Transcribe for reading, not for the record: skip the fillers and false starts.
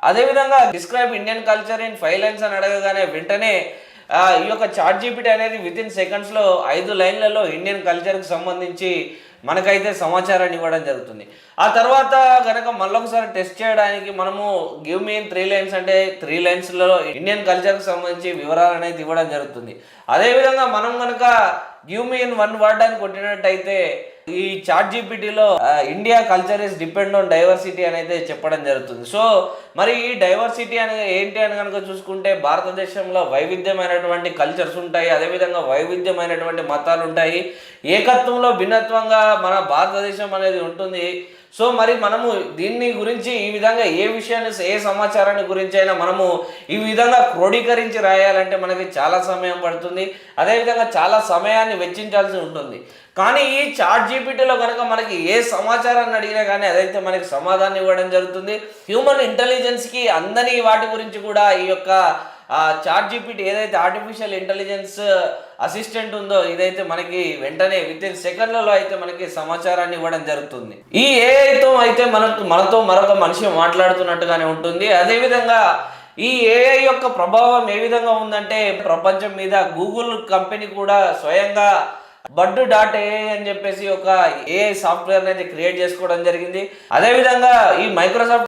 అదేవిధంగా describe Indian culture in 5 lines అని అడగగానే వెంటనే ఈ యొక్క చాట్ జీపీటీ అనేది వితిన్ సెకండ్స్లో 5 లైన్లలో ఇండియన్ కల్చర్కి సంబంధించి మనకైతే సమాచారాన్ని ఇవ్వడం జరుగుతుంది. ఆ తర్వాత కనుక మళ్ళొకసారి టెస్ట్ చేయడానికి మనము గివ్ మీ ఇన్ 3 లైన్స్ అంటే 3 లైన్స్లో ఇండియన్ కల్చర్కి సంబంధించి వివరాలు అనేది ఇవ్వడం జరుగుతుంది. అదేవిధంగా మనం కనుక గివ్ మీ ఇన్ 1 వర్డ్ అని కొట్టినట్టయితే ఈ చాట్ జీపీటీలో India culture is depend on diversity అనేది చెప్పడం జరుగుతుంది. సో మరి ఈ డైవర్సిటీ అనేది ఏంటి అని కనుక చూసుకుంటే భారతదేశంలో వైవిధ్యమైనటువంటి కల్చర్స్ ఉంటాయి, అదేవిధంగా వైవిధ్యమైనటువంటి మతాలు ఉంటాయి, ఏకత్వంలో భిన్నత్వంగా మన భారతదేశం అనేది ఉంటుంది. సో మరి మనము దీన్ని గురించి ఈ విధంగా ఏ విషయాన్ని ఏ సమాచారాన్ని గురించి అయినా మనము ఈ విధంగా క్రోడీకరించి రాయాలంటే మనకి చాలా సమయం పడుతుంది, అదేవిధంగా చాలా సమయాన్ని వెచ్చించాల్సి ఉంటుంది. కానీ ఈ చాట్ జీపీటీలో కనుక మనకి ఏ సమాచారాన్ని అడిగినా కానీ అదైతే మనకి సమాధానం ఇవ్వడం జరుగుతుంది. హ్యూమన్ ఇంటెలిజెన్స్కి అందని వాటి గురించి కూడా ఈ యొక్క చాట్ జీపీటీ ఏదైతే ఆర్టిఫిషియల్ ఇంటెలిజెన్స్ అసిస్టెంట్ ఉందో ఇదైతే మనకి వెంటనే వితిన్ సెకండ్లలో అయితే మనకి సమాచారాన్ని ఇవ్వడం జరుగుతుంది. ఈ ఏఐతో అయితే మనతో మరొక మనిషి మాట్లాడుతున్నట్టుగానే ఉంటుంది. అదేవిధంగా ఈ ఏఐ యొక్క ప్రభావం ఏ విధంగా ఉందంటే ప్రపంచం మీద గూగుల్ కంపెనీ కూడా స్వయంగా bud.ai అని చెప్పేసి ఒక ఏఐ సాఫ్ట్వేర్ అనేది క్రియేట్ చేసుకోవడం జరిగింది. అదేవిధంగా ఈ మైక్రోసాఫ్ట్